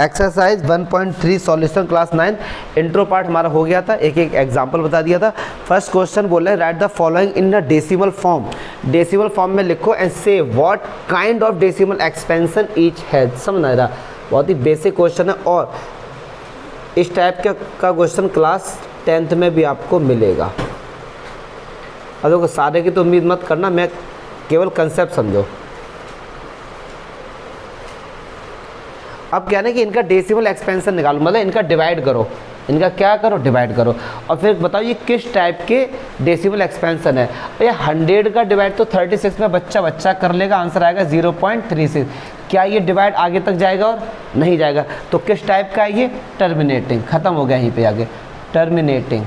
Exercise 1.3 solution class 9 intro part हमारा हो गया था, एक एक एग्जांपल बता दिया था। फर्स्ट क्वेश्चन बोला है right the following in a decimal form. Decimal form में लिखो एंड से what kind of decimal expansion each has. समझ आ रहा, बहुत ही बेसिक क्वेश्चन है और इस टाइप का क्वेश्चन क्लास 10th में भी आपको मिलेगा। अब देखो सारे की तो उम्मीद मत करना, मैं केवल कंसेप्ट समझो। अब क्या है कि इनका डेसिमल एक्सपेंशन निकालो, मतलब इनका डिवाइड करो, इनका क्या करो, डिवाइड करो और फिर बताओ ये किस टाइप के डेसिमल एक्सपेंशन है। ये 100 का डिवाइड तो 36 में बच्चा कर लेगा, आंसर आएगा 0.36। क्या ये डिवाइड आगे तक जाएगा और नहीं जाएगा, तो किस टाइप का है ये, टर्मिनेटिंग। ख़त्म हो गया यहीं पे आगे, टर्मिनेटिंग।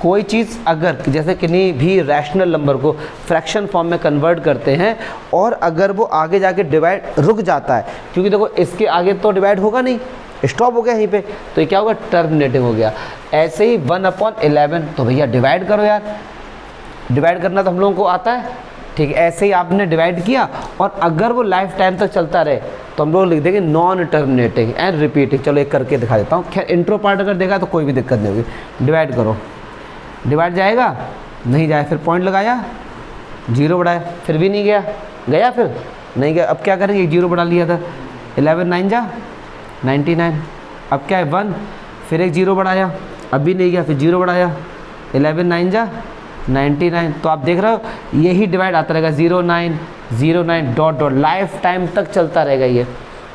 कोई चीज़ अगर जैसे किन्हीं भी रैशनल नंबर को फ्रैक्शन फॉर्म में कन्वर्ट करते हैं और अगर वो आगे जाके डिवाइड रुक जाता है, क्योंकि देखो इसके आगे तो डिवाइड होगा नहीं, स्टॉप हो गया यहीं पे, तो ये क्या होगा, टर्मिनेटिंग हो गया। ऐसे ही 1/11, तो भैया डिवाइड करो यार, डिवाइड करना तो हम लोगों को आता है, ठीक है। ऐसे ही आपने डिवाइड किया और अगर वो लाइफ टाइम तक चलता रहे तो हम लोग लिख देंगे नॉन टर्मिनेटिंग एंड रिपीटिंग। चलो एक करके दिखा देता हूँ। खैर इंट्रो पार्ट अगर देखा तो कोई भी दिक्कत नहीं होगी। डिवाइड करो, डिवाइड जाएगा नहीं जाए, फिर पॉइंट लगाया, जीरो बढ़ाया, फिर भी नहीं गया, गया फिर नहीं गया। अब क्या करेंगे, एक जीरो बढ़ा लिया था, 11 9 जा 99। अब क्या है 1, फिर एक जीरो बढ़ाया, अब भी नहीं गया, फिर जीरो बढ़ाया, 11 9 जा 99। तो आप देख रहे हो यही डिवाइड आता रहेगा, 09 09 डॉट डॉट, लाइफ टाइम तक चलता रहेगा। ये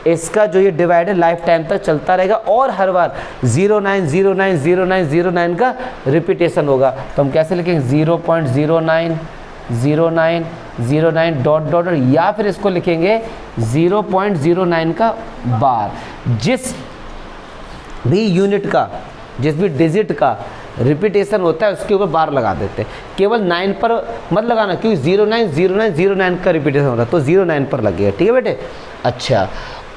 इसका जो ये डिवाइड है लाइफ टाइम तक चलता रहेगा और हर बार 09 09 09 09 का रिपीटेशन होगा। तो हम कैसे लिखेंगे, 0.09 09 09 डॉट डॉट, या फिर इसको लिखेंगे 0.09 का बार। जिस भी यूनिट का, जिस भी डिजिट का रिपीटेशन होता है उसके ऊपर बार लगा देते हैं। केवल 9 पर मत लगाना, क्योंकि 09 09 09 का रिपीटेशन होता है, तो 09 पर लगेगा, ठीक है बेटे। अच्छा,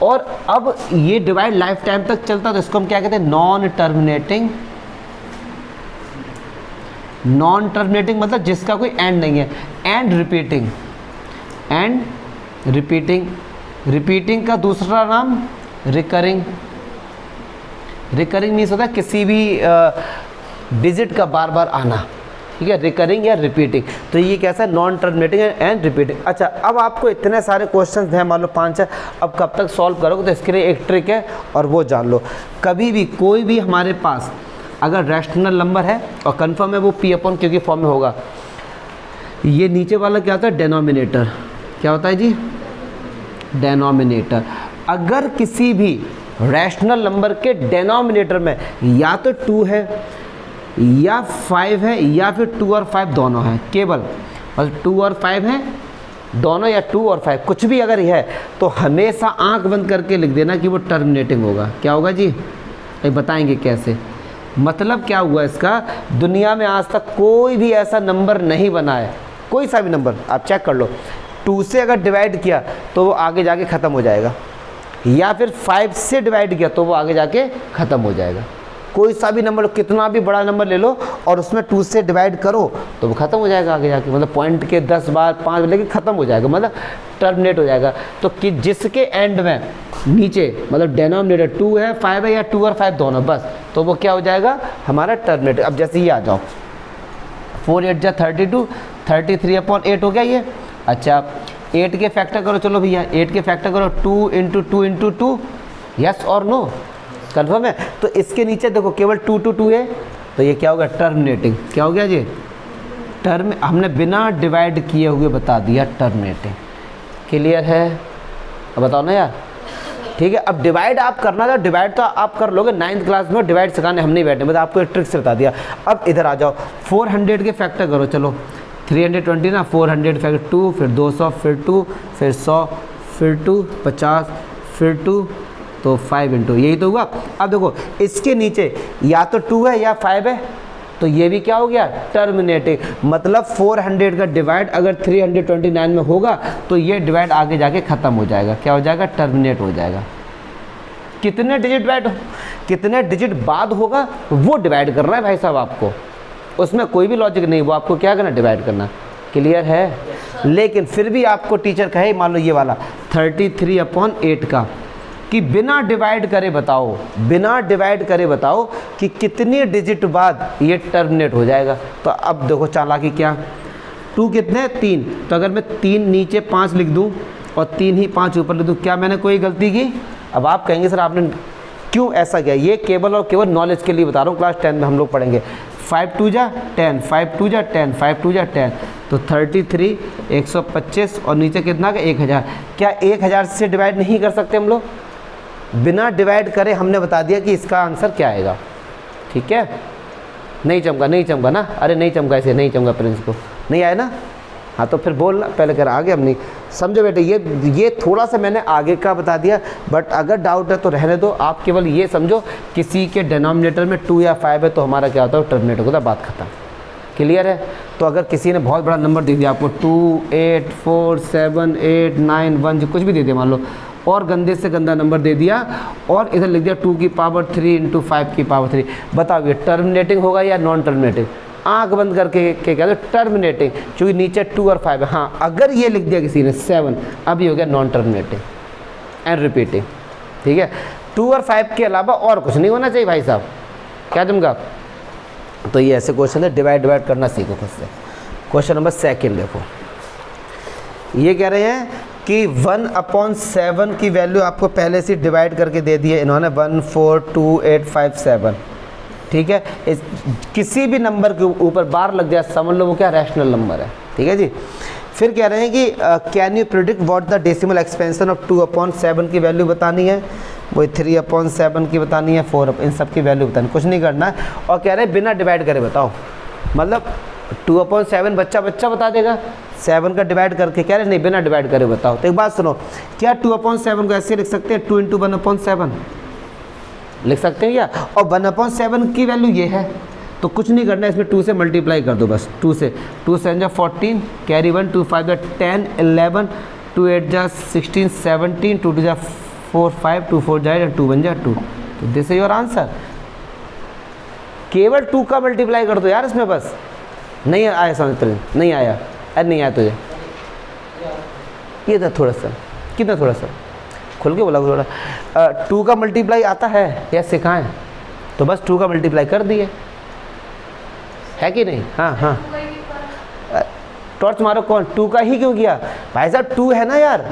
और अब ये डिवाइड लाइफ टाइम तक चलता है तो इसको हम क्या कहते हैं, नॉन टर्मिनेटिंग। नॉन टर्मिनेटिंग मतलब जिसका कोई एंड नहीं है। And repeating, and repeating, repeating का दूसरा नाम रिकरिंग। रिकरिंग मीन्स होता है किसी भी डिजिट का बार बार आना, ठीक है, रिकरिंग या रिपीटिंग। तो ये कैसा है, नॉन टर्मिनेटिंग एंड रिपीटिंग। अच्छा, अब आपको इतने सारे क्वेश्चंस हैं, मान लो 5 है, अब कब तक सॉल्व करोगे, तो इसके लिए एक ट्रिक है और वो जान लो। कभी भी कोई भी हमारे पास अगर रैशनल नंबर है और कंफर्म है वो P/Q के फॉर्म में होगा, ये नीचे वाला क्या होता है, डेनोमिनेटर। क्या होता है जी, डेनोमिनेटर। अगर किसी भी रैशनल नंबर के डेनोमिनेटर में या तो 2 है या 5 है या फिर 2 और 5 दोनों हैं, केवल मतलब 2 और 5 हैं दोनों, या 2 और 5 कुछ भी अगर है तो हमेशा आंख बंद करके लिख देना कि वो टर्मिनेटिंग होगा। क्या होगा जी, ये बताएंगे कैसे। मतलब क्या हुआ इसका, दुनिया में आज तक कोई भी ऐसा नंबर नहीं बना है, कोई सा भी नंबर आप चेक कर लो, 2 से अगर डिवाइड किया तो वो आगे जाके ख़त्म हो जाएगा, या फिर 5 से डिवाइड किया तो वो आगे जाके ख़त्म हो जाएगा। कोई सा भी नंबर, कितना भी बड़ा नंबर ले लो और उसमें 2 से डिवाइड करो तो वो ख़त्म हो जाएगा आगे जाके, मतलब पॉइंट के 10 बार 5 बार लेके ख़त्म हो जाएगा, मतलब टर्मिनेट हो जाएगा। तो कि जिसके एंड में नीचे मतलब डेनोमिनेटर 2 है 5 है या 2 और 5 दोनों, बस तो वो क्या हो जाएगा हमारा टर्मिनेट। अब जैसे ये आ जाओ, 4 8 जा 32, 33/8 हो गया ये। अच्छा, 8 के फैक्टर करो, चलो भैया 8 के फैक्टर करो, 2 × 2 × 2, यस और नो, कन्फर्म है। तो इसके नीचे देखो केवल 2 2 2 है, तो ये क्या होगा, टर्मिनेटिंग। क्या हो गया जी, टर्म, हमने बिना डिवाइड किए हुए बता दिया टर्मिनेटिंग। क्लियर है, अब बताओ ना यार, ठीक है। अब डिवाइड आप करना था, डिवाइड तो आप कर लोगे, 9th क्लास में डिवाइड सिखाने हम नहीं बैठे, मतलब आपको एक ट्रिक से बता दिया। अब इधर आ जाओ, 400 के फैक्टर करो, चलो 320 ना, 400 फैक्टर 2, फिर 200, फिर 2, फिर 100, फिर 2, 50, फिर 2, तो 5 × यही तो हुआ। अब देखो इसके नीचे या तो 2 है या 5 है, तो ये भी क्या हो गया, टर्मिनेटिंग। मतलब 400 का डिवाइड अगर 329 में होगा तो ये डिवाइड आगे जाके ख़त्म हो जाएगा। क्या हो जाएगा, टर्मिनेट हो जाएगा। कितने डिजिट डिवाइड, कितने डिजिट बाद होगा वो डिवाइड करना है भाई साहब आपको, उसमें कोई भी लॉजिक नहीं, वो आपको क्या करना, डिवाइड करना। क्लियर है। लेकिन फिर भी आपको टीचर कहे, मान लो ये वाला 33/8 का कि बिना डिवाइड करे बताओ, बिना डिवाइड करे बताओ कि कितनी डिजिट बाद ये टर्मिनेट हो जाएगा। तो अब देखो चालाकी क्या, 2 कितने 3, तो अगर मैं 3 नीचे 5 लिख दूँ और 3 ही 5 ऊपर लिख दूँ, क्या मैंने कोई गलती की? अब आप कहेंगे सर आपने क्यों ऐसा किया? ये केवल और केवल नॉलेज के लिए बता रहा हूँ, क्लास 10 में हम लोग पढ़ेंगे। 5 2 जा 10, 5 2 जा 10, 5 2 जा 10, तो 33 125 और नीचे कितना का 1000। क्या 1000 से डिवाइड नहीं कर सकते हम लोग? बिना डिवाइड करे हमने बता दिया कि इसका आंसर क्या आएगा। ठीक है, नहीं चमका, नहीं चमका ना, अरे नहीं चमका, ऐसे नहीं चमका प्रिंस को, नहीं आया ना? हाँ तो फिर बोलना, पहले कर आगे हम नहीं समझो बेटे। ये थोड़ा सा मैंने आगे का बता दिया, बट अगर डाउट है तो रहने दो। आप केवल ये समझो किसी के डिनोमिनेटर में 2 या 5 है तो हमारा क्या होता है, टर्मिनेट होता है, बात खत्म। क्लियर है? तो अगर किसी ने बहुत बड़ा नंबर दे दिया आपको 2 8 4 7 8 9 1 कुछ भी दे दिया मान लो, और गंदे से गंदा नंबर दे दिया और इधर लिख दिया 2 की पावर 3 इंटू 5 की पावर 3, बताओ ये टर्मिनेटिंग होगा या नॉन टर्मिनेटिंग? आंख बंद करके क्या कहते हैं, टर्मिनेटिंग, क्योंकि नीचे 2 और 5 है। हाँ अगर ये लिख दिया किसी ने 7, अब ये हो गया नॉन टर्मिनेटिंग एंड रिपीटिंग। ठीक है, 2 और 5 के अलावा और कुछ नहीं होना चाहिए भाई साहब, क्या तुमका? तो ये ऐसे क्वेश्चन है, डिवाइड करना सीखो खुद से। क्वेश्चन नंबर 2 देखो, ये कह रहे हैं कि 1/7 की वैल्यू आपको पहले से डिवाइड करके दे दी है इन्होंने, 1 4 2 8 5 7। ठीक है, किसी भी नंबर के ऊपर बार लग जाए समझ लो वो क्या रैशनल नंबर है। ठीक है जी। फिर कह रहे हैं कि can you predict what the decimal expansion of 2/7 की वैल्यू बतानी है, वही 3/7 की बतानी है, 4 इन सब की वैल्यू बतानी, कुछ नहीं करना है। और कह रहे हैं बिना डिवाइड करे बताओ, मतलब 2/7 बच्चा बता देगा, 7 का डिवाइड करके कह रहे नहीं बिना डिवाइड करे बताओ। तो एक बात सुनो, क्या 2/7 को ऐसे लिख सकते हैं 2 × 1/7 लिख सकते हैं क्या? और 1/7 की वैल्यू ये है, तो कुछ नहीं करना है, इसमें 2 से मल्टीप्लाई कर दो बस, 2 से 7 जा 14, कैरी 1, 2 5 जा 10 11, 2 8 जा 16 17, 2 2 जा 4 5, 2 4 जा 2 1 जा 2, तो दिस इज योर आंसर। केवल 2 का मल्टीप्लाई कर दो यार इसमें बस। नहीं आया समझ तो नहीं आया, अरे नहीं आया तुझे, ये था थोड़ा सा, कितना थोड़ा सा खुल के बोला थोड़ा। 2 का मल्टीप्लाई आता है या सिखाएं? तो बस 2 का मल्टीप्लाई कर दिए, है कि नहीं? हाँ हाँ, टॉर्च मारो। कौन 2 का ही क्यों किया भाई साहब? 2 है ना यार।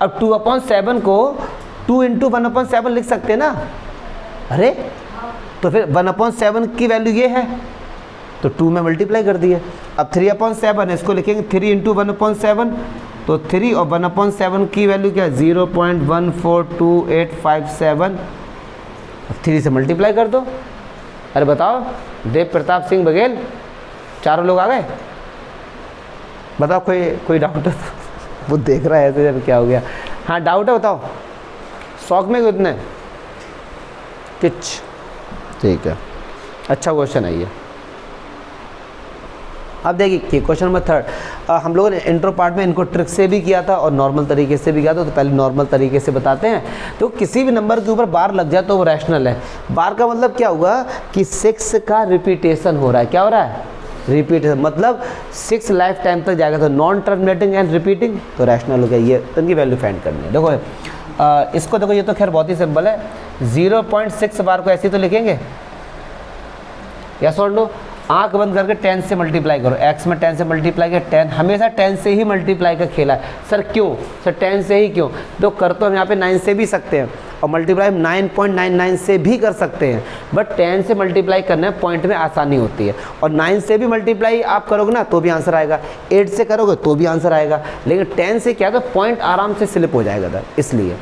अब 2/7 को 2 × 1/7 लिख सकते हैं ना। अरे तो फिर 1/7 की वैल्यू ये है, तो 2 में मल्टीप्लाई कर दिए। अब 3/7 है, इसको लिखेंगे 3 × 1/7, तो 3 और 1/7 की वैल्यू क्या है 0.142857, 3 से मल्टीप्लाई कर दो। अरे बताओ देव प्रताप सिंह बघेल, चारों लोग आ गए? बताओ कोई डाउट है? वो देख रहा है तो क्या हो गया? हाँ डाउट है बताओ, शौक में कितने किच? ठीक है, अच्छा क्वेश्चन है ये। अब देखिए क्वेश्चन नंबर 3, हम लोगों ने इंट्रो पार्ट में इनको ट्रिक से भी किया था और नॉर्मल तरीके से भी किया था, तो पहले नॉर्मल तरीके से बताते हैं। तो किसी भी नंबर के ऊपर बार लग जाए तो वो रैशनल है। बार का मतलब क्या हुआ कि 6 का रिपीटेशन हो रहा है। क्या हो रहा है? रिपीटेशन, मतलब 6 लाइफ टाइम तक जाएगा, तो नॉन टर्मिनेटिंग एंड रिपीटिंग, तो रैशनल हो गया। ये तो इनकी वैल्यू फाइंड करनी है। देखो इसको देखो, ये तो खैर बहुत ही सिंपल है। 0.6 बार को ऐसे तो लिखेंगे, या सोच लो, आंख बंद करके 10 से मल्टीप्लाई करो। x में 10 से मल्टीप्लाई किया, 10 हमेशा 10 से ही मल्टीप्लाई का खेला है। सर क्यों? सर 10 से ही क्यों? तो कर तो हम यहाँ पे 9 से भी सकते हैं और मल्टीप्लाई हम 9.99 से भी कर सकते हैं, बट 10 से मल्टीप्लाई करने में पॉइंट में आसानी होती है। और 9 से भी मल्टीप्लाई आप करोगे ना तो भी आंसर आएगा, 8 से करोगे तो भी आंसर आएगा, लेकिन 10 से क्या तो पॉइंट आराम से स्लिप हो जाएगा था, इसलिए।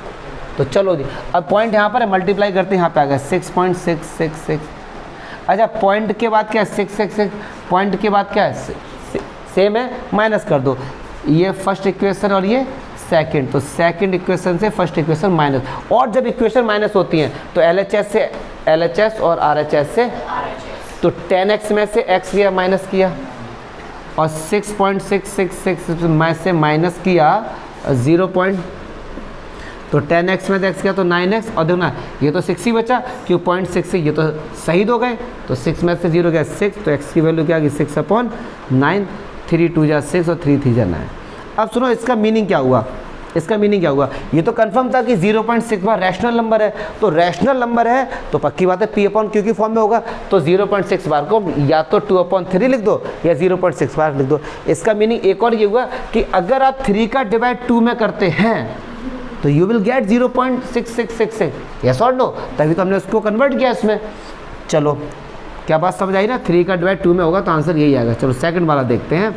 तो चलो जी, अब पॉइंट यहाँ पर है, मल्टीप्लाई करते हैं, यहाँ पे आ गया 6.666। अच्छा पॉइंट के बाद क्या है? 666, पॉइंट के बाद क्या है? सेम है, माइनस कर दो। ये फर्स्ट इक्वेशन और ये सेकंड, तो सेकंड इक्वेशन से फर्स्ट इक्वेशन माइनस। और जब इक्वेशन माइनस होती हैं तो LHS से LHS और RHS से, तो 10x में से x किया माइनस किया, और 6.666 में से माइनस किया 0. तो 10x में तो x किया तो 9x, और देखो ना ये तो 6 ही बचा, क्यों 0.6 ये तो शहीद हो गए, तो 6 में से 0 गया 6, तो x की वैल्यू क्या आ गई 6/9, 3 2 जा 6 और 3 3 जा 9। अब सुनो इसका मीनिंग क्या हुआ, इसका मीनिंग क्या हुआ, ये तो कंफर्म था कि 0.6 बार रैशनल नंबर है, तो रैशनल नंबर है तो पक्की बात है P/Q की फॉर्म में होगा, तो 0.6 बार को या तो 2/3 लिख दो या 0.6 बार लिख दो। इसका मीनिंग एक और ये हुआ कि अगर आप 3 का डिवाइड 2 में करते हैं तो यू विल गेट 0.6666, यस और नो, तभी तो हमने उसको कन्वर्ट किया इसमें। चलो क्या बात समझ आई ना, 3 का डिवाइड 2 में होगा तो आंसर यही आएगा। चलो सेकंड वाला देखते हैं,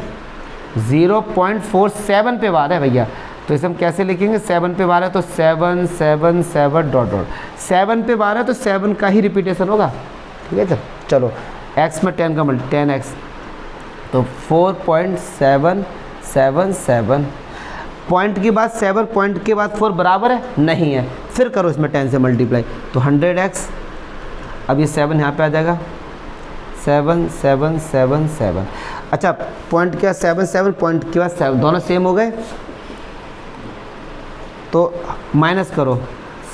0.47 पे बार है भैया, तो इसे हम कैसे लिखेंगे, 7 पे बार है तो 7 7 7 डॉट डॉट, 7 पे बार है तो 7 का ही रिपीटेशन होगा, ठीक है सर। चलो x में 10 का मल्टी 10x, तो 4.777, पॉइंट के बाद 7, पॉइंट के बाद 4 बराबर है, नहीं है, फिर करो इसमें 10 से मल्टीप्लाई, तो 100x, अब ये 7 यहाँ पे आ जाएगा, 7 7 7 7। अच्छा पॉइंट के बाद 7 7, पॉइंट के बाद 7, दोनों सेम हो गए, तो माइनस करो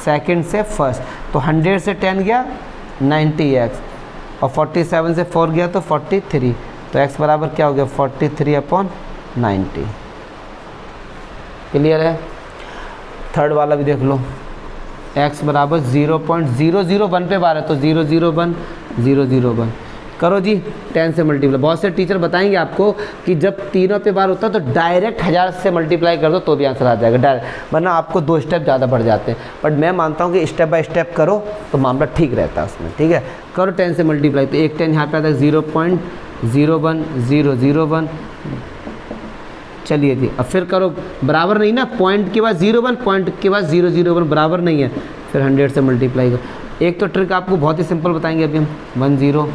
सेकंड से फर्स्ट, तो 100 से 10 गया 90x, और 47 से 4 गया तो 43, तो x बराबर क्या हो गया 43/90। क्लियर है। थर्ड वाला भी देख लो, x बराबर 0.001 पे बार है तो 001 001, करो जी 10 से मल्टीप्लाई। बहुत से टीचर बताएंगे आपको कि जब तीनों पे बार होता है तो डायरेक्ट 1000 से मल्टीप्लाई कर दो तो भी आंसर आ जाएगा डायरेक्ट, वरना आपको 2 स्टेप ज़्यादा बढ़ जाते हैं। बट मैं मानता हूँ कि स्टेप बाय स्टेप करो तो मामला ठीक रहता है उसमें, ठीक है। करो 10 से मल्टीप्लाई, तो एक 10 यहाँ पे आता है 0.01001। चलिए जी, अब फिर करो, बराबर नहीं ना, पॉइंट के बाद 01, पॉइंट के बाद 001 बराबर नहीं है, फिर 100 से मल्टीप्लाई करो। एक तो ट्रिक आपको बहुत ही सिंपल बताएंगे अभी हम, 10,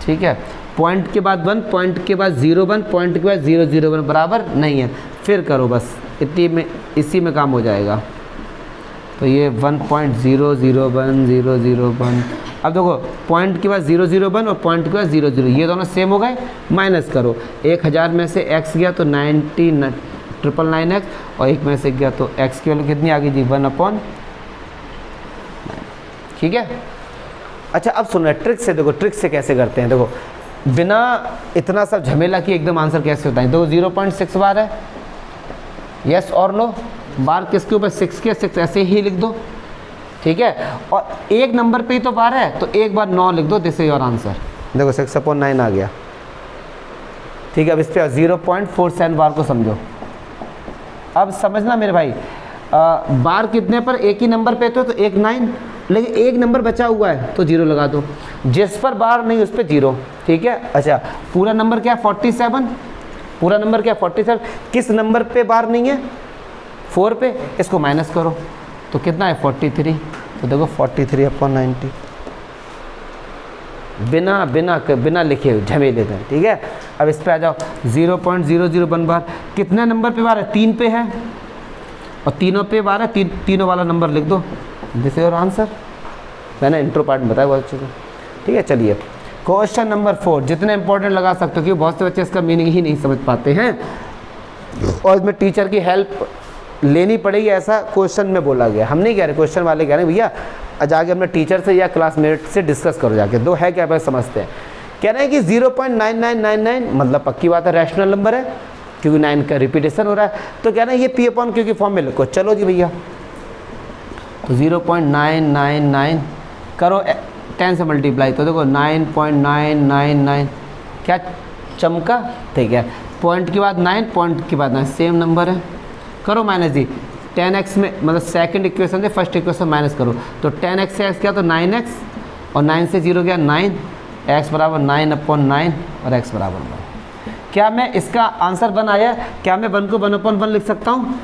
ठीक है, पॉइंट के बाद 1, पॉइंट के बाद 01, पॉइंट के बाद 001 बराबर नहीं है, फिर करो, बस इतनी में इसी में काम हो जाएगा। तो ये 1.001 अब देखो पॉइंट के बाद 001 और पॉइंट के बाद 00, ये दोनों सेम हो गए, माइनस करो, 1000 में से x गया तो 99999x, और 1 में से गया तो x की वैल्यू कितनी आ गई जी 1/9, ठीक है। अच्छा अब सुनो ट्रिक से, देखो ट्रिक से कैसे करते हैं, देखो बिना इतना सब झमेला की एकदम आंसर कैसे होता है। देखो 0.6 बार है, यस और नो, बार किसके ऊपर 6 के, 6 ऐसे ही लिख दो, ठीक है, और एक नंबर पे ही तो बार है तो एक बार 9 लिख दो, दिस इज योर आंसर। देखो 6/9 आ गया, ठीक है। अब इस पर 0.47 बार को समझो, अब समझना मेरे भाई, बार कितने पर, एक ही नंबर पे तो एक 9, लेकिन एक नंबर बचा हुआ है तो 0 लगा दो, जिस पर बार नहीं उस पर 0, ठीक है। अच्छा पूरा नंबर क्या है 47, पूरा नंबर क्या 47, किस नंबर पे बार नहीं है 4 पे, इसको माइनस करो तो कितना है 43, तो देखो 43/90, बिना लिखे झमेले में, ठीक है। अब इस पे आ जाओ 0.001 बार, कितने नंबर पे बार है 3 पे है, और तीनों पे बार है, तीनों वाला नंबर लिख दो, दिस इज योर आंसर। मैंने इंट्रो पार्ट बताया बहुत अच्छे से, ठीक है। चलिए क्वेश्चन नंबर 4, जितने इंपॉर्टेंट लगा सकते हो क्योंकि बहुत से बच्चे इसका मीनिंग ही नहीं समझ पाते हैं और इसमें टीचर की हेल्प लेनी पड़ेगी, ऐसा क्वेश्चन में बोला गया। हम नहीं कह रहे, क्वेश्चन वाले कह रहे हैं भैया जाके अपने टीचर से या क्लासमेट से डिस्कस करो जाके, दो है क्या पहले समझते हैं। कह रहे हैं कि 0.9999 मतलब पक्की बात है रैशनल नंबर है क्योंकि 9 का रिपीटेशन हो रहा है, तो कह रहे हैं ये P/Q की फॉर्म में लिखो। चलो जी भैया, तो 0.999 करो 10 से मल्टीप्लाई, तो देखो 9.999 क्या चमका, ठीक है। पॉइंट के बाद 9, पॉइंट के बाद 9 सेम नंबर है, करो माइनस जी 10x में, मतलब सेकंड इक्वेशन से फर्स्ट इक्वेशन माइनस करो, तो 10x से x क्या तो 9x, और 9 से 0 गया 9, x बराबर 9/9 और x बराबर 1। क्या मैं इसका आंसर 1 आया, क्या मैं 1 को 1/1 लिख सकता हूँ,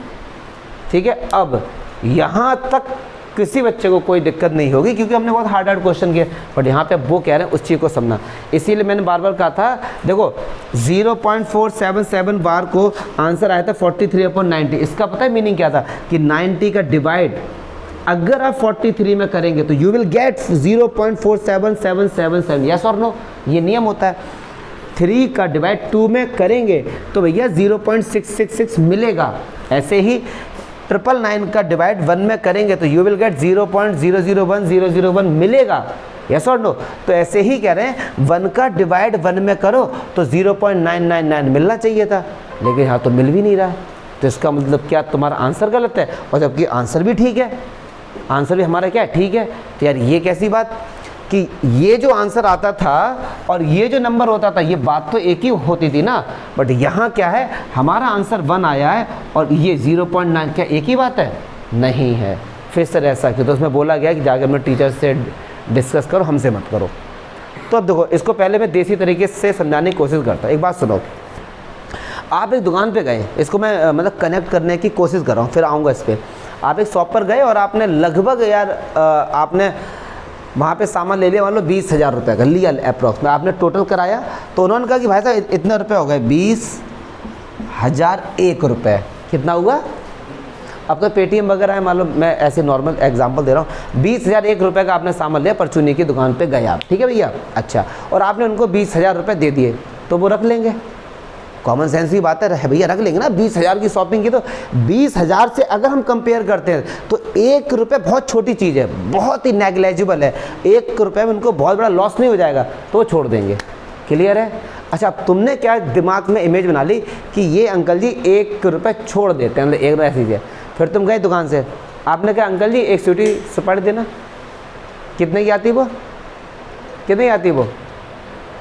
ठीक है। अब यहाँ तक किसी बच्चे को कोई दिक्कत नहीं होगी क्योंकि हमने बहुत हार्ड क्वेश्चन किए, बट यहाँ पे वो कह रहे हैं उस चीज़ को समझना, इसीलिए मैंने बार बार कहा था। देखो 0.477 बार को आंसर आया था 43/90, इसका पता है मीनिंग क्या था कि 90 का डिवाइड अगर आप 43 में करेंगे तो यू विल गेट 0.47777, यस और नो, ये नियम होता है। 3 का डिवाइड 2 में करेंगे तो भैया 0.666 मिलेगा, ऐसे ही 999 का डिवाइड 1 में करेंगे तो यू विल गेट 0.001001 मिलेगा, यस और नो। तो ऐसे ही कह रहे हैं 1 का डिवाइड 1 में करो तो 0.999 मिलना चाहिए था, लेकिन यहाँ तो मिल भी नहीं रहा। तो इसका मतलब क्या, तुम्हारा आंसर गलत है, और जबकि आंसर भी ठीक है, आंसर भी हमारा क्या है, ठीक है। तो यार ये कैसी बात कि ये जो आंसर आता था और ये जो नंबर होता था, ये बात तो एक ही होती थी ना। बट यहाँ क्या है, हमारा आंसर 1 आया है और ये 0.9, क्या एक ही बात है? नहीं है। फिर सर ऐसा क्यों? तो उसमें बोला गया कि जाकर अपने टीचर से डिस्कस करो, हमसे मत करो। तो अब देखो, इसको पहले मैं देसी तरीके से समझाने की कोशिश करता हूँ। एक बात सुनो, आप एक दुकान पे गए, इसको मैं मतलब कनेक्ट करने की कोशिश कर रहा हूँ, फिर आऊँगा इस पर। आप एक शॉप पर गए और आपने लगभग यार आपने वहाँ पे सामान ले लिया, मान लो 20,000 रुपये का लिया अप्रॉक्स में, आपने टोटल कराया तो उन्होंने कहा कि भाई साहब इतने रुपये हो गए, 20,001 रुपये। कितना हुआ? अब तो पेटीएम वगैरह है, मान लो मैं ऐसे नॉर्मल एग्जांपल दे रहा हूँ। 20,001 रुपये का आपने सामान लिया, परचूनी की दुकान पे गए आप, ठीक है भैया, अच्छा, और आपने उनको 20,000 रुपये दे दिए, तो वो रख लेंगे, कॉमन सेंस की बात है भैया, रख लेंगे ना। 20,000 की शॉपिंग की, तो 20,000 से अगर हम कंपेयर करते हैं तो 1 रुपये बहुत छोटी चीज़ है, बहुत ही नेग्लेजिबल है। 1 रुपये में उनको बहुत बड़ा लॉस नहीं हो जाएगा, तो वो छोड़ देंगे। क्लियर है? अच्छा, अब तुमने क्या दिमाग में इमेज बना ली कि ये अंकल जी 1 रुपये छोड़ देते हैं, मतलब 1 रुपये ऐसी चीज़ है। फिर तुम गए दुकान से, आपने कहा अंकल जी 1 सीटी सुपारी देना। कितने की आती वो? कितने की आती वो?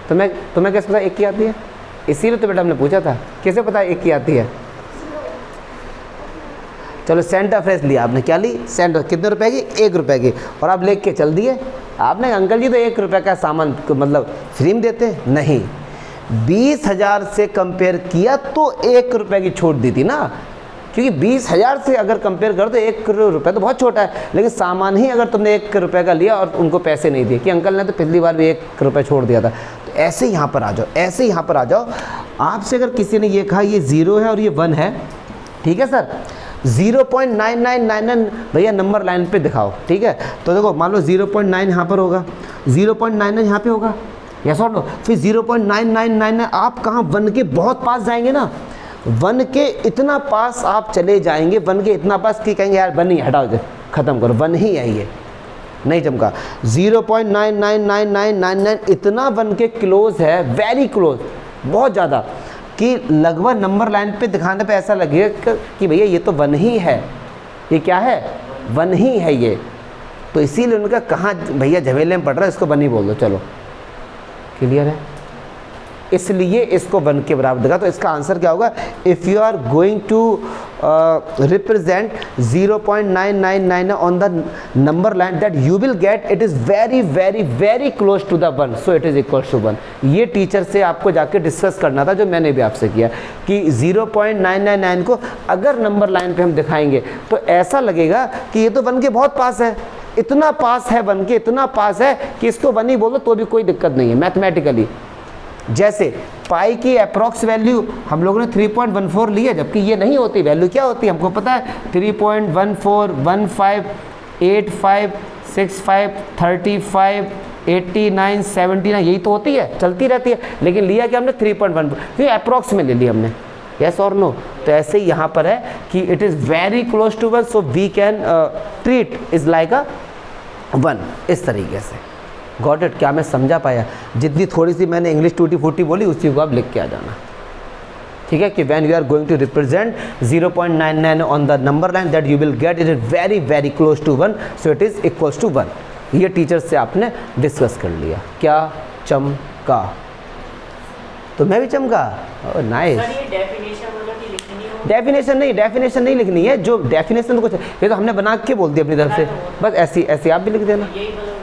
तुम्हें कैसे पता 1 की आती है? इसीलिए तो बेटा हमने पूछा था, कैसे पता 1 की आती है? चलो सेंटा फ्रेश लिया आपने, क्या ली? सेंटा, कितने रुपए की? 1 रुपये की, और आप लेके चल दिए। आपने अंकल जी तो 1 रुपये का सामान मतलब फ्री में देते? नहीं, 20,000 से कंपेयर किया तो 1 रुपये की छूट दी थी ना, क्योंकि 20,000 से अगर कंपेयर करो तो 1 रुपये तो बहुत छोटा है, लेकिन सामान ही अगर तुमने 1 रुपये का लिया और उनको पैसे नहीं दिए कि अंकल ने तो पिछली बार भी 1 रुपये छोड़ दिया था। तो ऐसे यहाँ पर आ जाओ, ऐसे यहाँ पर आ जाओ। आपसे अगर किसी ने ये कहा ये 0 है और ये 1 है, ठीक है सर, 0.9999 भैया नंबर लाइन पे दिखाओ, ठीक है। तो देखो मान लो 0.9 यहाँ पर होगा, 0.99 यहाँ पे होगा, यस और नो। फिर 0.999 आप कहाँ 1 के बहुत पास जाएंगे ना, 1 के इतना पास आप चले जाएंगे, 1 के इतना पास कि कहेंगे यार 1 ही हटाओ, ख़त्म करो, 1 ही है, ये नहीं चमका। 0.99999 इतना 1 के क्लोज है, वेरी क्लोज, बहुत ज़्यादा, कि लगभग नंबर लाइन पे दिखाने पे ऐसा लगेगा कि भैया ये तो 1 ही है, ये क्या है? 1 ही है ये। तो इसीलिए उनका कहाँ भैया झमेले में पड़ रहा है, इसको 1 ही बोल दो, चलो क्लियर है। इसलिए इसको 1 के बराबर दिखा। तो इसका आंसर क्या होगा? If you are going to represent 0.999 on the number line that you will get, it is very very very close to the 1, so it is equal to 1। ये टीचर से आपको जाके डिस्कस करना था, जो मैंने भी आपसे किया, कि 0.999 को अगर नंबर लाइन पे हम दिखाएंगे तो ऐसा लगेगा कि ये तो 1 के बहुत पास है, इतना पास है 1 के, इतना पास है कि इसको 1 ही बोलो तो भी कोई दिक्कत नहीं है मैथमेटिकली। जैसे पाई की अप्रॉक्स वैल्यू हम लोगों ने 3.14 ली है, जबकि ये नहीं होती, वैल्यू क्या होती है हमको पता है, 3.1415856535 89 79 यही तो होती है, चलती रहती है, लेकिन लिया कि हमने 3.14, ये अप्रॉक्स में ले लिया हमने, यस और नो। तो ऐसे ही यहाँ पर है कि it is very close to 1, so we can treat is like a 1, इस तरीके से। Got it? क्या मैं समझा पाया? जितनी थोड़ी सी मैंने इंग्लिश टूटी फूटी बोली उसी को आप लिख के आ जाना, ठीक है, कि when you are going to represent 0.99 on the number line that you will get, it is very very close to 1, so it is equals to 1। ये टीचर से आपने डिस्कस कर लिया। क्या चमका? तो मैं भी चमका, नाइस। डेफिनेशन नहीं लिखनी है, जो डेफिनेशन कुछ ये तो हमने बना के बोल दिया अपनी तरफ से, बस ऐसी आप भी लिख देना,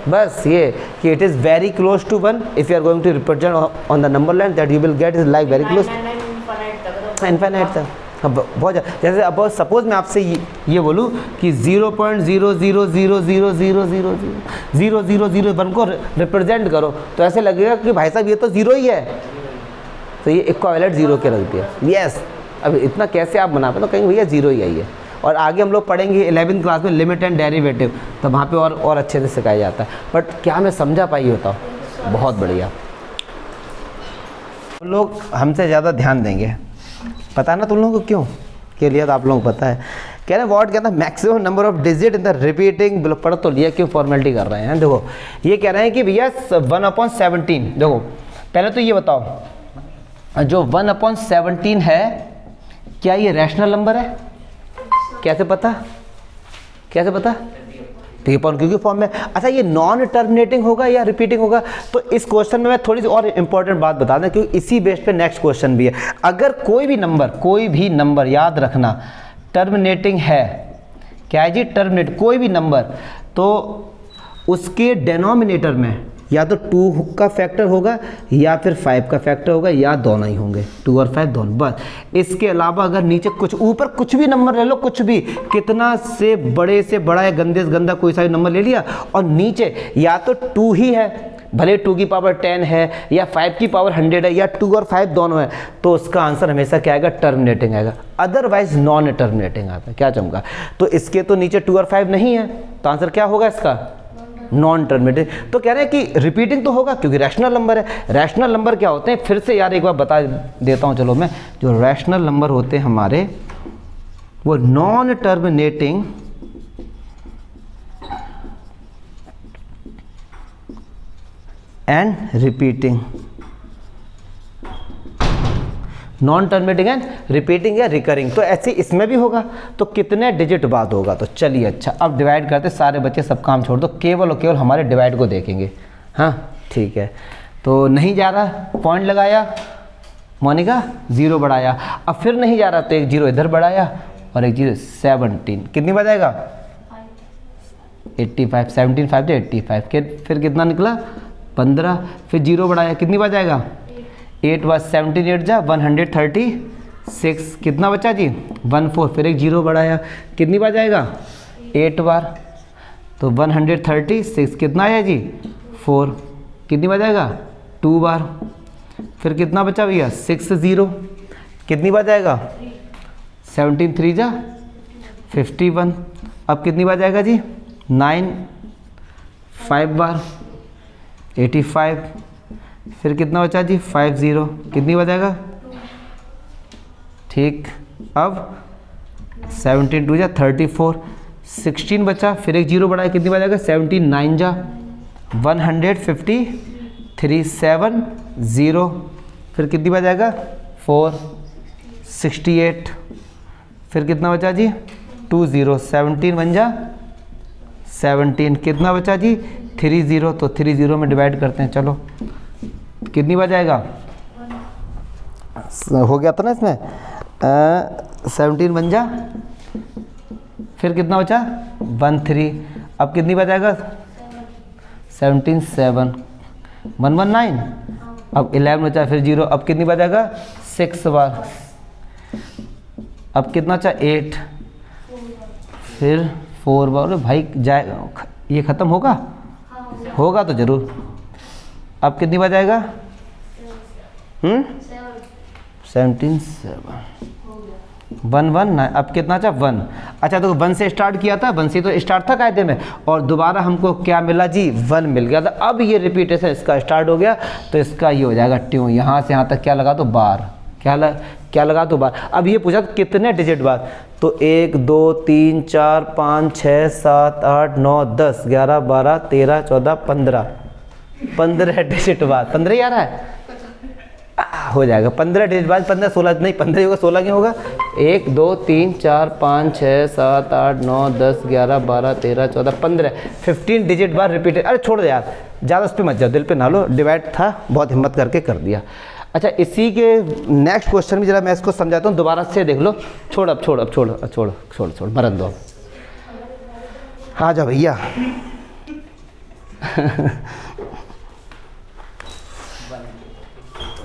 बस ये कि it is very close to 1 if you are going to represent on the number line that you will get is like very close infinite तक। बहुत जैसे अब सपोज मैं आपसे ये बोलूँ कि 0.00000000001 को रिप्रेजेंट करो, तो ऐसे लगेगा कि भाई साहब ये तो 0 ही है, तो ये इक्विवेलेंट 0 के रख दिया, यस। अब इतना कैसे आप बना पाए? तो कहेंगे भैया 0 ही आई है। और आगे हम लोग पढ़ेंगे 11th क्लास में लिमिट एंड डेरिवेटिव, तो वहाँ पे और अच्छे से सिखाया जाता है। बट क्या मैं समझा पाई होता हूँ? बहुत बढ़िया। लोग हमसे ज़्यादा ध्यान देंगे, पता ना तुम लोगों को क्यों के लिए, तो आप लोगों को पता है कह रहे हैं व्हाट कहता है maximum number of digit in the repeating, पढ़ तो लिया, क्यों फॉर्मेलिटी कर रहे हैं। देखो ये कह रहे हैं कि भैया 1/17, देखो पहले तो ये बताओ जो 1/17 है क्या ये रैशनल नंबर है? कैसे पता, कैसे पता? ठीक है, क्योंकि फॉर्म में। अच्छा ये नॉन टर्मिनेटिंग होगा या रिपीटिंग होगा? तो इस क्वेश्चन में मैं थोड़ी सी और इंपॉर्टेंट बात बता दें, क्योंकि इसी बेस पे नेक्स्ट क्वेश्चन भी है। अगर कोई भी नंबर याद रखना टर्मिनेटिंग है, क्या है जी? टर्मिनेट कोई भी नंबर, तो उसके डेनोमिनेटर में या तो 2 का फैक्टर होगा या फिर 5 का फैक्टर होगा, या दोनों ही होंगे, 2 और 5 दोनों। बस इसके अलावा अगर नीचे कुछ, ऊपर कुछ भी नंबर ले लो, कुछ भी, कितना से बड़ा या गंदे से गंदा कोई सा भी नंबर ले लिया, और नीचे या तो 2 ही है, भले 2 की पावर 10 है या 5 की पावर 100 है, या 2 और 5 दोनों है, तो उसका आंसर हमेशा क्या आएगा? टर्मिनेटिंग आएगा। अदरवाइज नॉन टर्मिनेटिंग आता है। क्या चमका? तो इसके तो नीचे 2 और 5 नहीं है, तो आंसर क्या होगा इसका? Non terminating. तो कह रहे हैं कि रिपीटिंग तो होगा क्योंकि रैशनल नंबर है। रैशनल नंबर क्या होते हैं? फिर से यार एक बार बता देता हूं, चलो मैं, जो रैशनल नंबर होते हैं हमारे, वो non terminating and repeating, non terminating and repeating या रिकरिंग। तो ऐसे इसमें भी होगा। तो कितने डिजिट बाद होगा? तो चलिए अच्छा, अब डिवाइड करते, सारे बच्चे सब काम छोड़ दो, केवल और केवल हमारे डिवाइड को देखेंगे। हाँ ठीक है, तो नहीं जा रहा, पॉइंट लगाया मोनिका, 0 बढ़ाया, अब फिर नहीं जा रहा तो एक 0 इधर बढ़ाया और एक 0, 17 कितनी बार जाएगा? 85, 17 5 से 85 के, फिर कितना निकला? 15, फिर 0 बढ़ाया, कितनी बार जाएगा? 8 बार, 17 8 जा 136, कितना बचा जी? 14, फिर एक 0 बढ़ाया, कितनी बार जाएगा? 8 बार, तो 136, कितना आया जी? 4, कितनी बार जाएगा? 2 बार, फिर कितना बचा भैया? 6 0, कितनी बार जाएगा? 17 3 जा 51, अब कितनी बार जाएगा जी? 9, 5 बार 85, फिर कितना बचा जी? 5 0, कितनी बार जाएगा? ठीक, अब 17 2 जा 34, 16 बचा, फिर एक 0 बढ़ाया, कितनी बार जाएगा? 17 9 जा 153 7 0, फिर कितनी बार जाएगा? 4 68, फिर कितना बचा जी? 2 0, 17 1 जा 17, कितना बचा जी? 3 0, तो 3 0 में डिवाइड करते हैं। चलो कितनी बार जाएगा? हो गया था ना इसमें, 17 1 जा, फिर कितना बचा? 1 3, अब कितनी बार जाएगा? 17 7 1 1 9, अब 11 बचा, फिर 0, अब कितनी बार जाएगा? 6 बार, अब कितना बचा? 8, फिर 4 बार। भाई जाएगा, ये ख़त्म होगा? होगा तो ज़रूर। अब कितनी बार जाएगा? 17 7 1 1 9, अब कितना था? 1। अच्छा तो 1 से स्टार्ट किया था, 1 से तो स्टार्ट था कायदे में, और दोबारा हमको क्या मिला जी? 1 मिल गया था। अब ये रिपीटेशन इसका स्टार्ट हो गया, तो इसका ये हो जाएगा ट्यून, यहाँ से यहाँ तक क्या लगा? तो बार, क्या लगा? तो बार। अब ये पूछा कितने डिजिट बाद, तो 1 2 3 4 5 6 7 8 9 10 11 12 13 14 15 डिजिट बाद। 15 ही आ रहा है? हो जाएगा 15 डिजिट बाद। 15 16 नहीं, 15 होगा, 16 क्यों होगा? 1 2 3 4 5 6 7 8 9 10 11 12 13 14 15 15 डिजिट बाद रिपीटेड। अरे छोड़ दे यार, ज़्यादा उस पर मत जाओ, दिल पे ना लो, डिवाइड था, बहुत हिम्मत करके कर दिया। अच्छा इसी के नेक्स्ट क्वेश्चन भी जरा मैं इसको समझाता हूँ, दोबारा से देख लो। छोड़ मरन दो, आ जाओ भैया।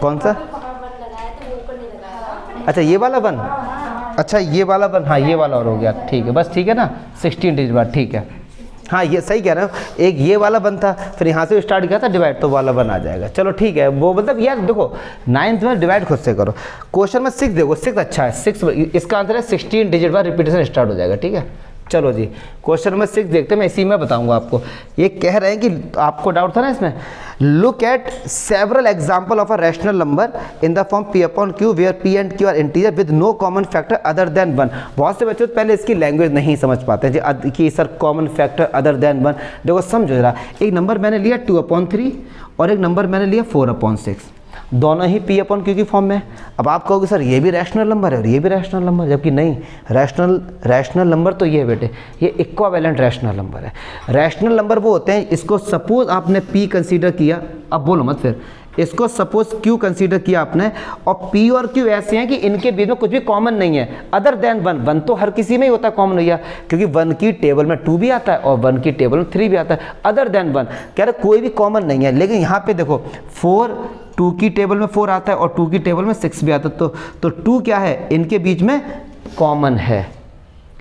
कौन सा? अच्छा ये वाला 1, अच्छा ये वाला 1, हाँ ये वाला और हो गया, ठीक है, बस ठीक है ना, 16 डिजिट बाद, ठीक है, हाँ ये सही कह रहे हो। एक ये वाला 1 था, फिर यहाँ से स्टार्ट किया था डिवाइड, तो वाला 1 आ जाएगा। चलो ठीक है, वो मतलब यार देखो 9th में डिवाइड खुद से करो। क्वेश्चन में 6 देखो, 6 अच्छा है, 6 इसका आंसर है 16 डिजिट बाद रिपीटेशन स्टार्ट हो जाएगा, ठीक है। चलो जी, क्वेश्चन नंबर 6 देखते हैं, मैं इसी में बताऊंगा आपको। ये कह रहे हैं कि आपको डाउट था ना इसमें, look at several example of a rational number in the form p upon q where p and q are integer with no common factor other than 1। बहुत से बच्चे तो पहले इसकी लैंग्वेज नहीं समझ पाते हैं कि sir common factor other than 1। देखो समझो जरा, एक नंबर मैंने लिया 2/3 और एक नंबर मैंने लिया 4/6, दोनों ही p अपॉन q की फॉर्म में। अब आप कहोगे सर ये भी रैशनल नंबर है और ये भी रैशनल नंबर, जबकि नहीं, रैशनल नंबर तो ये है बेटे, ये इक्विवेलेंट रैशनल नंबर है। रैशनल नंबर वो होते हैं, इसको सपोज आपने p कंसीडर किया, अब बोलो मत फिर, इसको सपोज q कंसीडर किया आपने, और p और q ऐसे हैं कि इनके बीच में कुछ भी कॉमन नहीं है अदर देन 1। 1 तो हर किसी में ही होता है कॉमन भैया, क्योंकि 1 की टेबल में 2 भी आता है और 1 की टेबल में 3 भी आता है। अदर देन 1 कह रहे कोई भी कॉमन नहीं है, लेकिन यहाँ पे देखो 2 की टेबल में 4 आता है और 2 की टेबल में 6 भी आता है, तो 2 क्या है, इनके बीच में कॉमन है।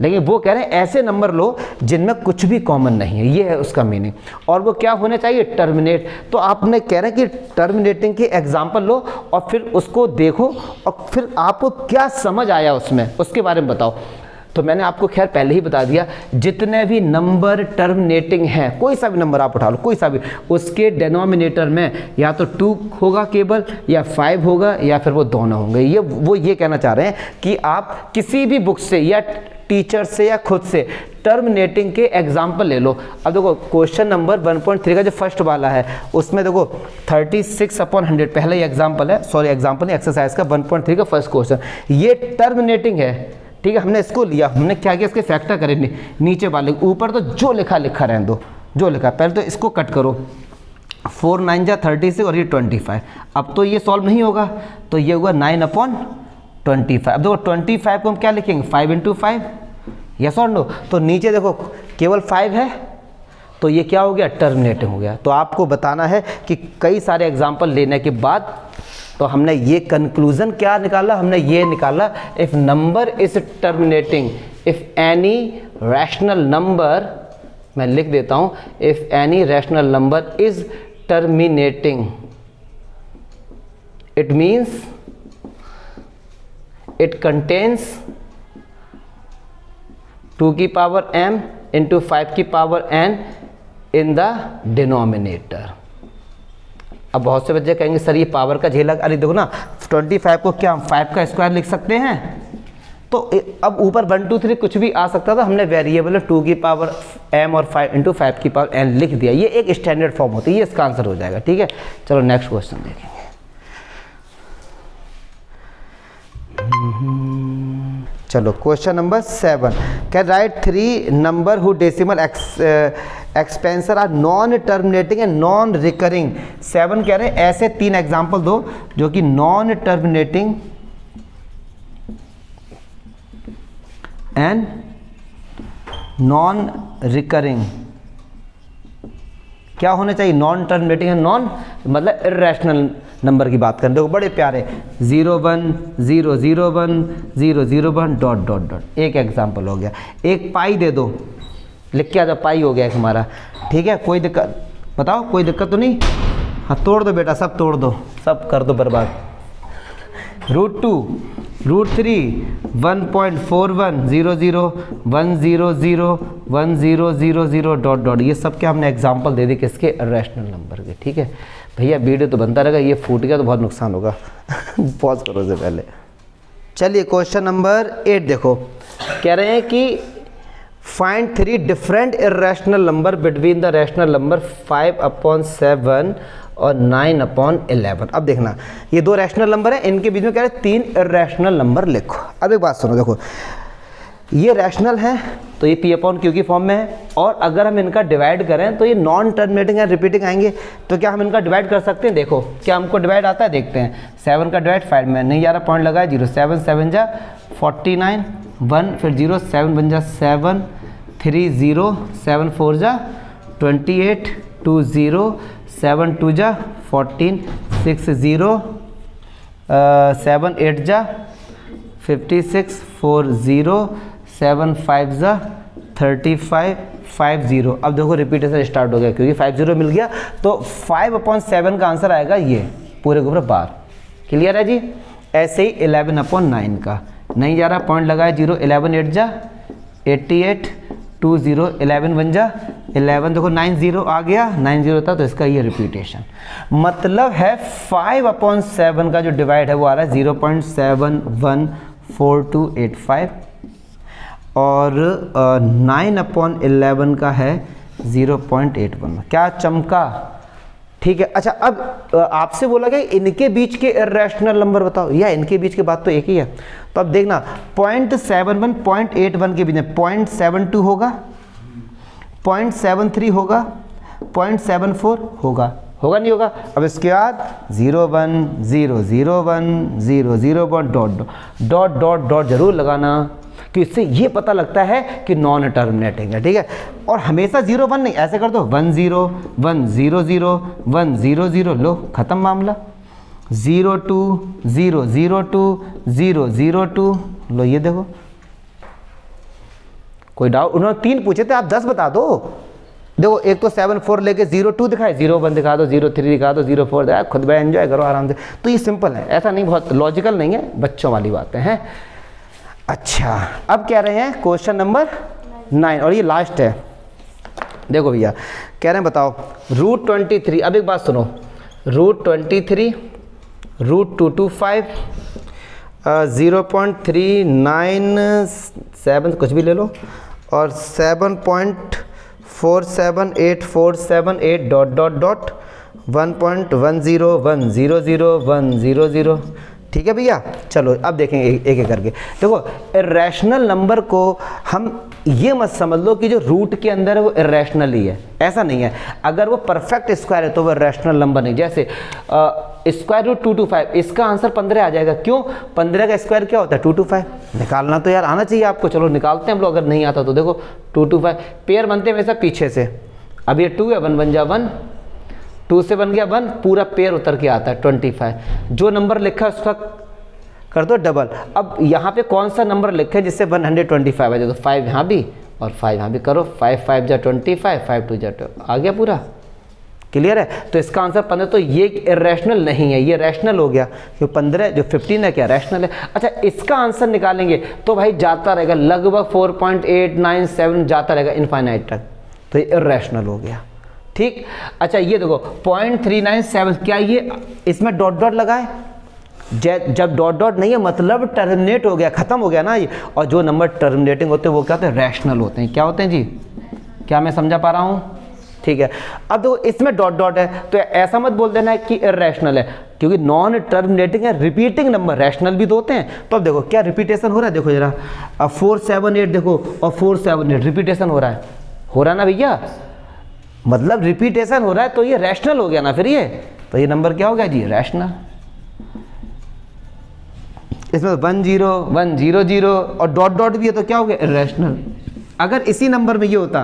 लेकिन वो कह रहे हैं ऐसे नंबर लो जिनमें कुछ भी कॉमन नहीं है, ये है उसका मीनिंग। और वो क्या होने चाहिए, टर्मिनेट। तो आपने कह रहे हैं कि टर्मिनेटिंग के एग्जाम्पल लो और फिर उसको देखो और फिर आपको क्या समझ आया उसमें, उसके बारे में बताओ। तो मैंने आपको खैर पहले ही बता दिया, जितने भी नंबर टर्मिनेटिंग हैं, कोई सा भी नंबर आप उठा लो, कोई सा भी, उसके डिनोमिनेटर में या तो 2 होगा केवल, या 5 होगा, या फिर वो दोनों होंगे। वो ये कहना चाह रहे हैं कि आप किसी भी बुक से या टीचर से या खुद से टर्मिनेटिंग के एग्जाम्पल ले लो। अब देखो क्वेश्चन नंबर 1.3 का जो फर्स्ट वाला है उसमें देखो 36/100 पहला ही एग्जाम्पल है, सॉरी एग्जाम्पल नहीं, एक्सरसाइज का 1.3 का फर्स्ट क्वेश्चन, ये टर्मिनेटिंग है। ठीक है, हमने इसको लिया, हमने क्या किया, इसके फैक्टर करे नीचे वाले, ऊपर तो जो लिखा रहने दो, जो लिखा। पहले तो इसको कट करो, 4 9 जा 36 और ये 25। अब तो ये सॉल्व नहीं होगा, तो ये होगा 9/25। अब देखो 25 को हम क्या लिखेंगे, 5 × 5, यस और नो। तो नीचे देखो केवल 5 है, तो ये क्या हो गया, टर्मिनेटिंग हो गया। तो आपको बताना है कि कई सारे एग्जाम्पल लेने के बाद तो हमने ये कंक्लूजन क्या निकाला, हमने ये निकाला, if number is terminating, if any rational number, मैं लिख देता हूं, if any rational number is terminating, it means it contains 2 की पावर m इंटू 5 की power n in the denominator. अब बहुत से बच्चे कहेंगे सर ये पावर का झेला, अरे देखो ना 25 को क्या हम 5 का स्क्वायर लिख सकते हैं, तो अब ऊपर 1 2 3 कुछ भी आ सकता था, हमने वेरिएबल 2 की पावर m और 5 इंटू 5 की पावर n लिख दिया। ये एक स्टैंडर्ड फॉर्म होती है, ये इसका आंसर हो जाएगा। ठीक है, चलो नेक्स्ट क्वेश्चन देखेंगे। चलो question number 7, can write 3 number who decimal expansion are non terminating and non recurring. 7 कह रहे हैं ऐसे 3 एग्जाम्पल दो जो कि non terminating and non recurring. क्या होने चाहिए, नॉन टर्मिनेटिंग एंड नॉन, मतलब इर्रेशनल नंबर की बात करें। देखो बड़े प्यारे 0 1 0 0 1 0 0 1 डॉट डॉट डॉट, एक एग्जाम्पल हो गया। एक पाई दे दो, लिख के आ जाओ, पाई हो गया एक हमारा। ठीक है, कोई दिक्कत, बताओ कोई दिक्कत तो नहीं। हाँ तोड़ दो बेटा, सब तोड़ दो, सब कर दो बर्बाद। √2 √3 1.41 0 0 1 0 0 1 0 0 0 डॉट डॉट, ये सब क्या हमने एग्जाम्पल दे दी किसके, रैशनल नंबर के। ठीक है भैया, वीडियो तो बनता रहेगा, ये फूट गया तो बहुत नुकसान होगा। पॉज करो से पहले। चलिए क्वेश्चन नंबर 8 देखो, कह रहे हैं कि find 3 different irrational number between the rational number 5/7 और 9/11। अब देखना ये 2 रैशनल नंबर है, इनके बीच में कह रहे हैं 3 इर्रेशनल नंबर लिखो। अब एक बात सुनो, देखो ये रैशनल है तो ये p/q की फॉर्म में है, और अगर हम इनका डिवाइड करें तो ये नॉन टर्मिनेटिंग एंड रिपीटिंग आएंगे। तो क्या हम इनका डिवाइड कर सकते हैं, देखो क्या हमको डिवाइड आता है, देखते हैं। 7 का डिवाइड 5 में नहीं, 11 पॉइंट लगाए 0, 7 7 जा 49 1 फिर 0 7 बन जा 7 3 0 7 4 जा 28 2 0 7 2 जा 14 6 0 7 8 जा 56 4 0 7 5 जा 35 5 0। अब देखो रिपीटेशन स्टार्ट हो गया क्योंकि 5 0 मिल गया, तो 5/7 का आंसर आएगा ये पूरे के ऊपर बार। क्लियर है जी। ऐसे ही 11/9 का नहीं जा रहा, पॉइंट लगाया 0, 11 8 जा 88 2 0 11 बन जा 11, देखो 9 0 आ गया, 9 0 था तो इसका ये रिपीटेशन, मतलब है 5/7 का जो डिवाइड है वो आ रहा है 0.714285 और 9/11 का है 0.81। क्या चमका, ठीक है। अच्छा अब आपसे बोला गया इनके बीच के इर्रेशनल नंबर बताओ, या इनके बीच के बात तो एक ही है, तो अब देखना 0.71 0.81 के बीच में 0.72 होगा, 0.73 होगा, 0.74 होगा, होगा नहीं होगा। अब इसके बाद 0 1 0 0 1 0 0 1 डॉट डॉट डॉट जरूर लगाना, कि इससे ये पता लगता है कि नॉन टर्मिनेटिंग है, ठीक है। और हमेशा 0 1 नहीं, ऐसे कर दो 1 0 1 0 0 1 0 0, लो खत्म मामला। 0 2 0 0 2 0 0 2, लो ये देखो। कोई डाउट, उन्होंने 3 पूछे थे, आप 10 बता दो। देखो एक तो 7 4 लेके 0 2 दिखाए, 0 1 दिखा दो, 0 3 दिखा दो, 0 4 दिखाए, खुद में एंजॉय करो आराम से। तो ये सिंपल है, ऐसा नहीं, बहुत लॉजिकल नहीं है, बच्चों वाली बातें हैं। अच्छा अब कह रहे हैं क्वेश्चन नंबर 9 और ये लास्ट है। देखो भैया कह रहे हैं बताओ √23, अब एक बात सुनो, √23 √225 0.397 कुछ भी ले लो और 7.478478 डॉट डॉट डॉट 1.10100 ठीक है भैया। चलो अब देखेंगे एक एक करके। देखो इर्रेशनल नंबर को हम ये मत समझ लो कि जो रूट के अंदर है वो इर्रेशनल ही है, ऐसा नहीं है। अगर वो परफेक्ट स्क्वायर है तो वो इर्रेशनल नंबर नहीं। जैसे √225, इसका आंसर 15 आ जाएगा। क्यों? 15 का स्क्वायर क्या होता है? 225। निकालना तो यार आना चाहिए आपको, चलो निकालते हैं हम लोग। अगर नहीं आता तो देखो 225 पेयर बनते हैं वैसा पीछे से। अब ये 2 है, 1 बन जा 1, 2 से बन गया 1, पूरा पेयर उतर के आता है 25। जो नंबर लिखा है उसका कर दो डबल। अब यहाँ पे कौन सा नंबर लिखे जिससे 125 आ जाए, तो 5 यहाँ भी और 5 यहाँ भी करो। 5 5 जा 25, 5 2 जा 2, आ गया पूरा। क्लियर है? तो इसका आंसर 15। तो ये इरेशनल नहीं है, ये रैशनल हो गया। क्यों 15 जो 15 है क्या रैशनल है। अच्छा इसका आंसर निकालेंगे तो भाई जाता रहेगा लगभग 4.897 जाता रहेगा इनफाइनाइट तक, तो ये इरेशनल हो गया। ठीक। अच्छा ये देखो 0.397, क्या ये इसमें डॉट डॉट लगाए? जब डॉट डॉट नहीं है मतलब टर्मिनेट हो गया, खत्म हो गया ना ये। और जो नंबर टर्मिनेटिंग होते हैं वो क्या होते हैं? रैशनल होते हैं। क्या होते हैं जी? क्या मैं समझा पा रहा हूँ? ठीक है। अब देखो इसमें डॉट डॉट है तो ऐसा मत बोल देना है कि इरेशनल है, क्योंकि नॉन टर्मिनेटिंग है, रिपीटिंग नंबर। रैशनल भी तो होते हैं। तो अब देखो क्या रिपीटेशन हो रहा है, देखो जरा। अब 478 देखो और 478 रिपीटेशन हो रहा है ना भैया, मतलब रिपीटेशन हो रहा है तो ये रैशनल हो गया ना फिर ये। तो ये नंबर क्या हो गया जी? रैशनल। इसमें 1 0 1 0 0 और डॉट डॉट भी है तो क्या हो गया? इरेशनल। अगर इसी नंबर में ये होता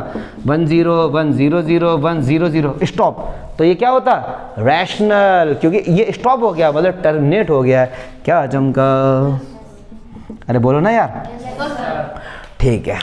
1 0 1 0 0 1 0 0 स्टॉप, तो ये क्या होता? रैशनल, क्योंकि ये स्टॉप हो गया मतलब टर्मिनेट हो गया है। क्या चमका? अरे बोलो ना यार। ठीक है।